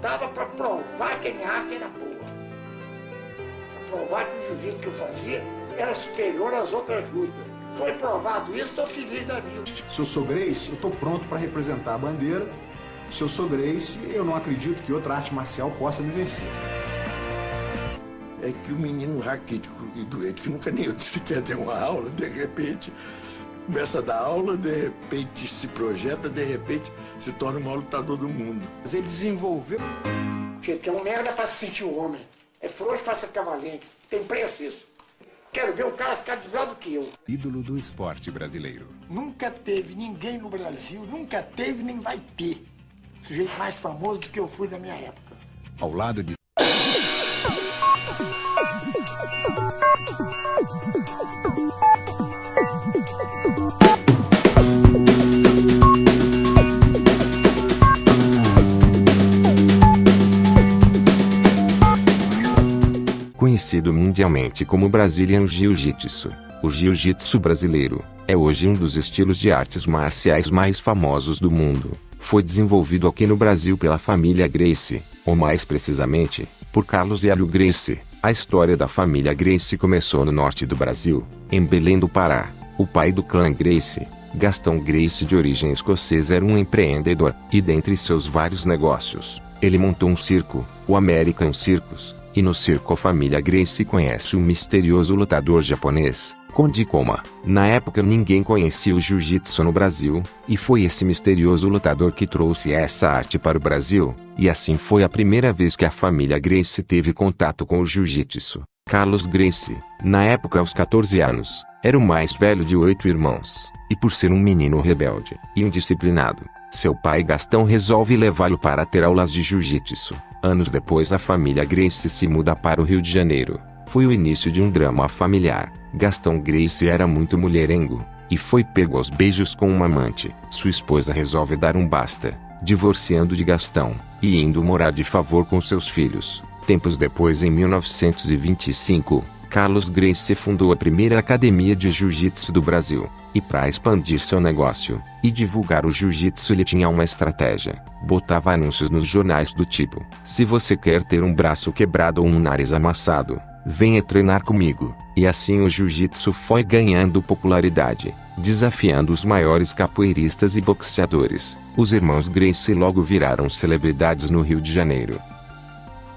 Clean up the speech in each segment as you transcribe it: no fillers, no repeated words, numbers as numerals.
lutava para provar que a minha arte era boa. Para provar que o jiu-jitsu que eu fazia era superior às outras lutas. Foi provado isso, estou feliz da vida. Se eu sou Gracie, eu estou pronto para representar a bandeira. Se eu sou Gracie, eu não acredito que outra arte marcial possa me vencer. É que o menino raquítico e doente, que nunca nem sequer deu uma aula, de repente começa a dar aula, de repente se projeta, de repente se torna o maior lutador do mundo. Mas ele desenvolveu... Que é um merda para se sentir um homem. É frouxo para ser valente. Tem preço isso. Quero ver um cara ficar melhor do que eu. Ídolo do esporte brasileiro. Nunca teve ninguém no Brasil, nunca teve nem vai ter sujeito mais famoso do que eu fui da minha época. Ao lado de... Conhecido mundialmente como Brazilian Jiu-Jitsu, o Jiu-Jitsu brasileiro é hoje um dos estilos de artes marciais mais famosos do mundo. Foi desenvolvido aqui no Brasil pela família Gracie, ou mais precisamente, por Carlos e Hélio Gracie. A história da família Gracie começou no norte do Brasil, em Belém do Pará. O pai do clã Gracie, Gastão Gracie, de origem escocesa, era um empreendedor, e dentre seus vários negócios, ele montou um circo, o American Circus. E no circo a família Gracie conhece o misterioso lutador japonês, Konde Koma. Na época ninguém conhecia o jiu-jitsu no Brasil, e foi esse misterioso lutador que trouxe essa arte para o Brasil, e assim foi a primeira vez que a família Gracie teve contato com o jiu-jitsu. Carlos Gracie, na época aos 14 anos, era o mais velho de 8 irmãos, e por ser um menino rebelde e indisciplinado, seu pai Gastão resolve levá-lo para ter aulas de jiu-jitsu. Anos depois a família Gracie se muda para o Rio de Janeiro. Foi o início de um drama familiar. Gastão Gracie era muito mulherengo, e foi pego aos beijos com uma amante. Sua esposa resolve dar um basta, divorciando de Gastão, e indo morar de favor com seus filhos. Tempos depois, em 1925, Carlos Gracie fundou a primeira academia de jiu-jitsu do Brasil. E para expandir seu negócio e divulgar o jiu-jitsu, ele tinha uma estratégia. Botava anúncios nos jornais do tipo: se você quer ter um braço quebrado ou um nariz amassado, venha treinar comigo. E assim o jiu-jitsu foi ganhando popularidade, desafiando os maiores capoeiristas e boxeadores. Os irmãos Gracie logo viraram celebridades no Rio de Janeiro.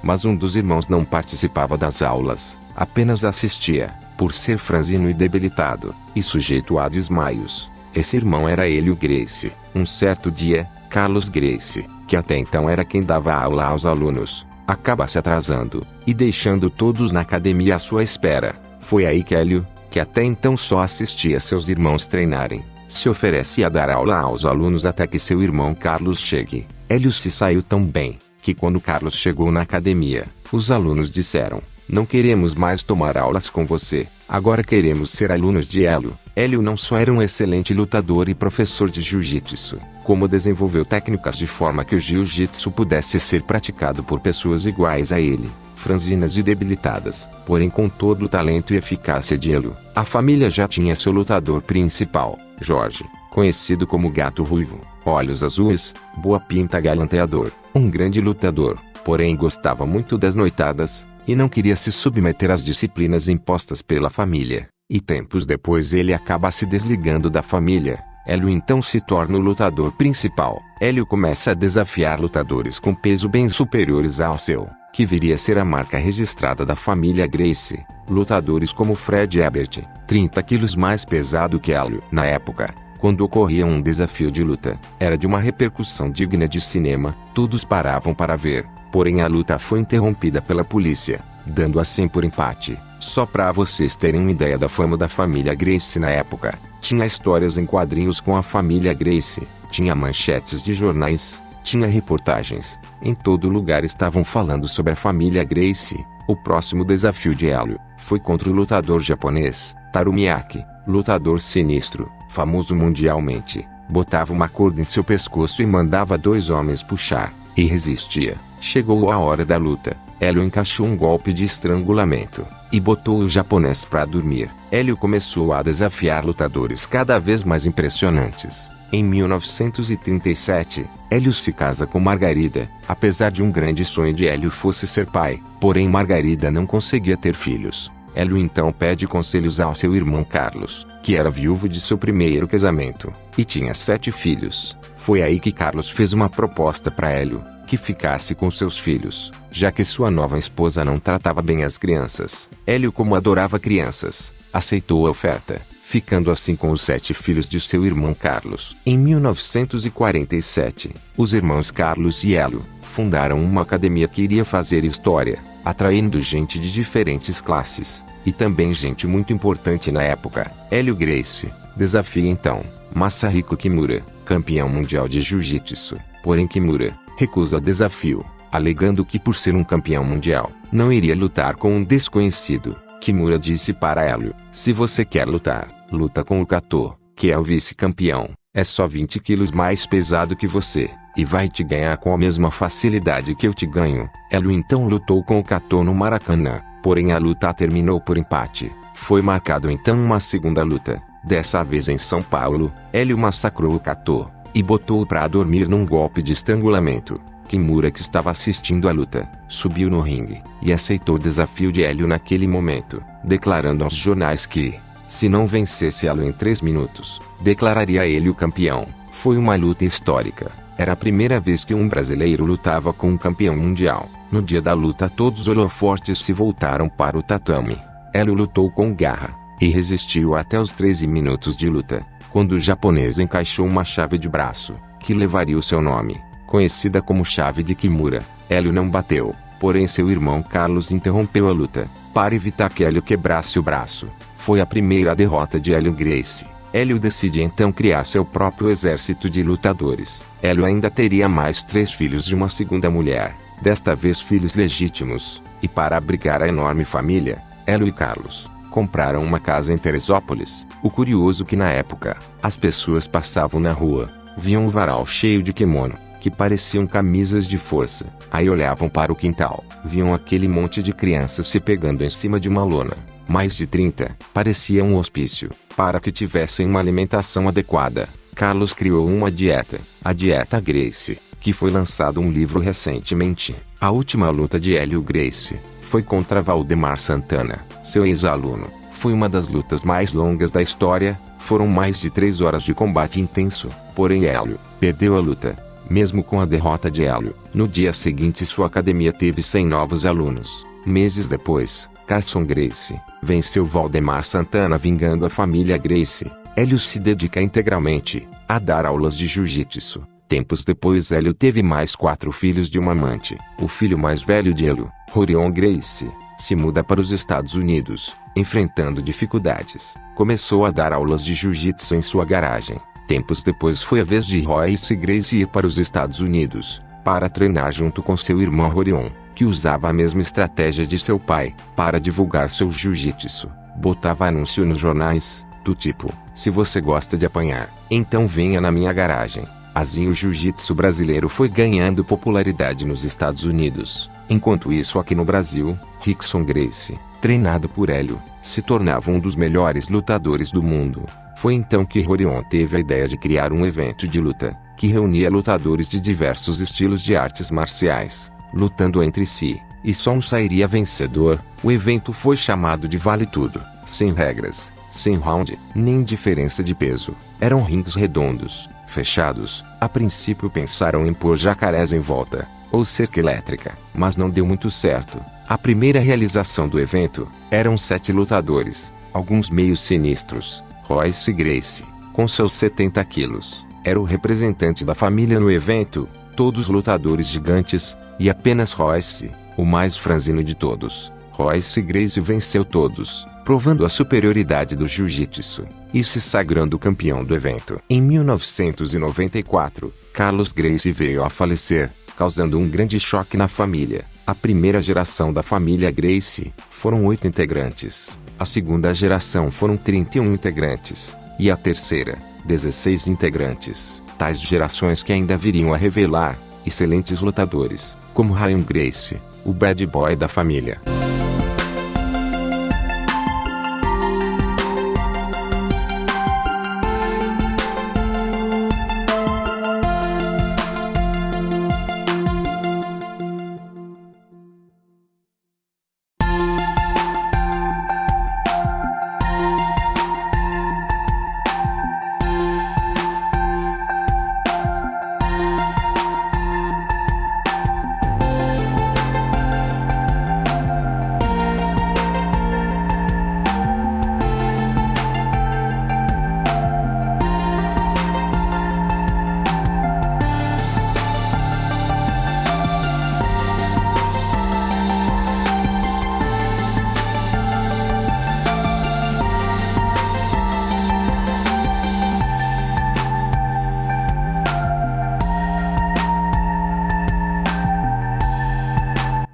Mas um dos irmãos não participava das aulas, apenas assistia, por ser franzino e debilitado, e sujeito a desmaios. Esse irmão era Hélio Gracie. Um certo dia, Carlos Gracie, que até então era quem dava aula aos alunos, acaba se atrasando, e deixando todos na academia à sua espera. Foi aí que Hélio, que até então só assistia seus irmãos treinarem, se oferece a dar aula aos alunos até que seu irmão Carlos chegue. Hélio se saiu tão bem, que quando Carlos chegou na academia, os alunos disseram: não queremos mais tomar aulas com você, agora queremos ser alunos de Hélio. Hélio não só era um excelente lutador e professor de jiu-jitsu, como desenvolveu técnicas de forma que o jiu-jitsu pudesse ser praticado por pessoas iguais a ele, franzinas e debilitadas. Porém, com todo o talento e eficácia de Hélio, a família já tinha seu lutador principal, Jorge, conhecido como Gato Ruivo, olhos azuis, boa pinta, galanteador, um grande lutador, porém gostava muito das noitadas, e não queria se submeter às disciplinas impostas pela família. E tempos depois ele acaba se desligando da família. Hélio então se torna o lutador principal. Hélio começa a desafiar lutadores com peso bem superiores ao seu, que viria a ser a marca registrada da família Gracie. Lutadores como Fred Ebert, 30 quilos mais pesado que Hélio. Na época, quando ocorria um desafio de luta, era de uma repercussão digna de cinema, todos paravam para ver. Porém a luta foi interrompida pela polícia, dando assim por empate. Só para vocês terem uma ideia da fama da família Gracie na época, tinha histórias em quadrinhos com a família Gracie, tinha manchetes de jornais, tinha reportagens, em todo lugar estavam falando sobre a família Gracie. O próximo desafio de Hélio foi contra o lutador japonês, Taru Miyake, lutador sinistro, famoso mundialmente. Botava uma corda em seu pescoço e mandava 2 homens puxar, e resistia. Chegou a hora da luta. Hélio encaixou um golpe de estrangulamento e botou o japonês para dormir. Hélio começou a desafiar lutadores cada vez mais impressionantes. Em 1937, Hélio se casa com Margarida, apesar de um grande sonho de Hélio fosse ser pai, porém Margarida não conseguia ter filhos. Hélio então pede conselhos ao seu irmão Carlos, que era viúvo de seu primeiro casamento, e tinha 7 filhos. Foi aí que Carlos fez uma proposta para Hélio, que ficasse com seus filhos, já que sua nova esposa não tratava bem as crianças. Hélio, como adorava crianças, aceitou a oferta, ficando assim com os 7 filhos de seu irmão Carlos. Em 1947, os irmãos Carlos e Hélio fundaram uma academia que iria fazer história, atraindo gente de diferentes classes, e também gente muito importante na época. Hélio Gracie desafia então Masahiko Kimura, campeão mundial de jiu-jitsu, porém Kimura recusa o desafio, alegando que por ser um campeão mundial, não iria lutar com um desconhecido. Kimura disse para Hélio: se você quer lutar, luta com o Kato, que é o vice-campeão, é só 20 quilos mais pesado que você, e vai te ganhar com a mesma facilidade que eu te ganho. Hélio então lutou com o Kato no Maracanã, porém a luta terminou por empate. Foi marcado então uma segunda luta, dessa vez em São Paulo. Hélio massacrou o Kato e botou-o para dormir num golpe de estrangulamento. Kimura, que estava assistindo a luta, subiu no ringue e aceitou o desafio de Hélio naquele momento, declarando aos jornais que, se não vencesse Hélio em 3 minutos, declararia ele o campeão. Foi uma luta histórica. Era a primeira vez que um brasileiro lutava com um campeão mundial. No dia da luta, todos os holofotes se voltaram para o tatame. Hélio lutou com garra e resistiu até os 13 minutos de luta, quando o japonês encaixou uma chave de braço, que levaria o seu nome, conhecida como chave de Kimura. Hélio não bateu, porém seu irmão Carlos interrompeu a luta, para evitar que Hélio quebrasse o braço. Foi a primeira derrota de Hélio Gracie. Hélio decide então criar seu próprio exército de lutadores. Hélio ainda teria mais 3 filhos de uma segunda mulher, desta vez filhos legítimos, e para abrigar a enorme família, Hélio e Carlos compraram uma casa em Teresópolis. O curioso é que na época, as pessoas passavam na rua, viam um varal cheio de kimono, que pareciam camisas de força, aí olhavam para o quintal, viam aquele monte de crianças se pegando em cima de uma lona, mais de 30, parecia um hospício, para que tivessem uma alimentação adequada. Carlos criou uma dieta, a Dieta Gracie, que foi lançado um livro recentemente. A última luta de Hélio Gracie foi contra Valdemar Santana, seu ex-aluno. Foi uma das lutas mais longas da história, foram mais de 3 horas de combate intenso, porém Hélio perdeu a luta. Mesmo com a derrota de Hélio, no dia seguinte sua academia teve 100 novos alunos. Meses depois, Carson Gracie venceu Valdemar Santana, vingando a família Gracie. Hélio se dedica integralmente a dar aulas de jiu-jitsu. Tempos depois, Hélio teve mais 4 filhos de uma amante. O filho mais velho de Hélio, Rorion Gracie, se muda para os Estados Unidos, enfrentando dificuldades. Começou a dar aulas de jiu-jitsu em sua garagem. Tempos depois foi a vez de Royce Gracie ir para os Estados Unidos, para treinar junto com seu irmão Rorion, que usava a mesma estratégia de seu pai, para divulgar seu jiu-jitsu. Botava anúncio nos jornais, do tipo: se você gosta de apanhar, então venha na minha garagem. Assim o jiu-jitsu brasileiro foi ganhando popularidade nos Estados Unidos. Enquanto isso, aqui no Brasil, Rickson Gracie, treinado por Hélio, se tornava um dos melhores lutadores do mundo. Foi então que Rorion teve a ideia de criar um evento de luta, que reunia lutadores de diversos estilos de artes marciais, lutando entre si, e só um sairia vencedor. O evento foi chamado de Vale Tudo, sem regras, sem round, nem diferença de peso. Eram rings redondos, fechados. A princípio pensaram em pôr jacarés em volta, ou cerca elétrica, mas não deu muito certo. A primeira realização do evento, eram 7 lutadores, alguns meio sinistros. Royce Gracie, com seus 70 quilos, era o representante da família no evento, todos lutadores gigantes, e apenas Royce, o mais franzino de todos. Royce Gracie venceu todos, provando a superioridade do jiu-jitsu, e se sagrando campeão do evento. Em 1994, Carlos Gracie veio a falecer, causando um grande choque na família. A primeira geração da família Gracie foram 8 integrantes. A segunda geração foram 31 integrantes, e a terceira, 16 integrantes. Tais gerações que ainda viriam a revelar excelentes lutadores, como Ryan Gracie, o bad boy da família.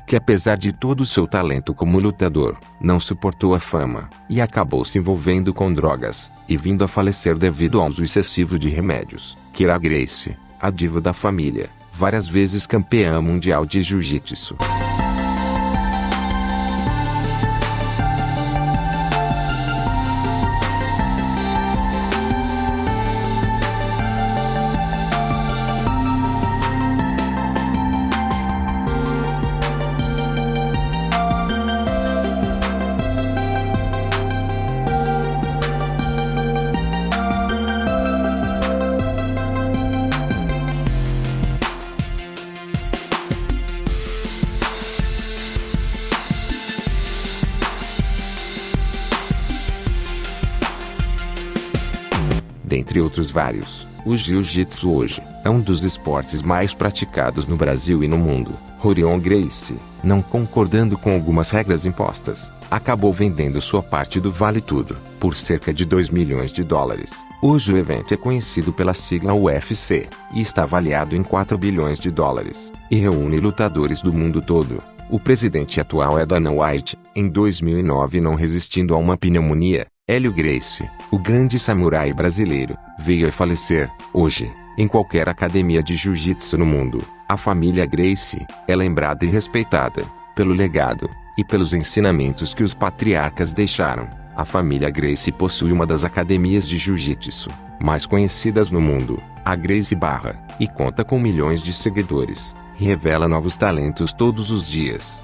que apesar de todo o seu talento como lutador, não suportou a fama, e acabou se envolvendo com drogas, e vindo a falecer devido ao uso excessivo de remédios. Kira Gracie, a diva da família, várias vezes campeã mundial de jiu-jitsu. Dentre outros vários, o jiu-jitsu hoje é um dos esportes mais praticados no Brasil e no mundo. Rorion Gracie, não concordando com algumas regras impostas, acabou vendendo sua parte do Vale Tudo, por cerca de 2 milhões de dólares. Hoje o evento é conhecido pela sigla UFC, e está avaliado em 4 bilhões de dólares, e reúne lutadores do mundo todo. O presidente atual é Dana White. Em 2009, não resistindo a uma pneumonia, Hélio Gracie, o grande samurai brasileiro, veio a falecer. Hoje, em qualquer academia de jiu-jitsu no mundo, a família Gracie é lembrada e respeitada pelo legado e pelos ensinamentos que os patriarcas deixaram. A família Gracie possui uma das academias de jiu-jitsu mais conhecidas no mundo, a Gracie Barra, e conta com milhões de seguidores, e revela novos talentos todos os dias.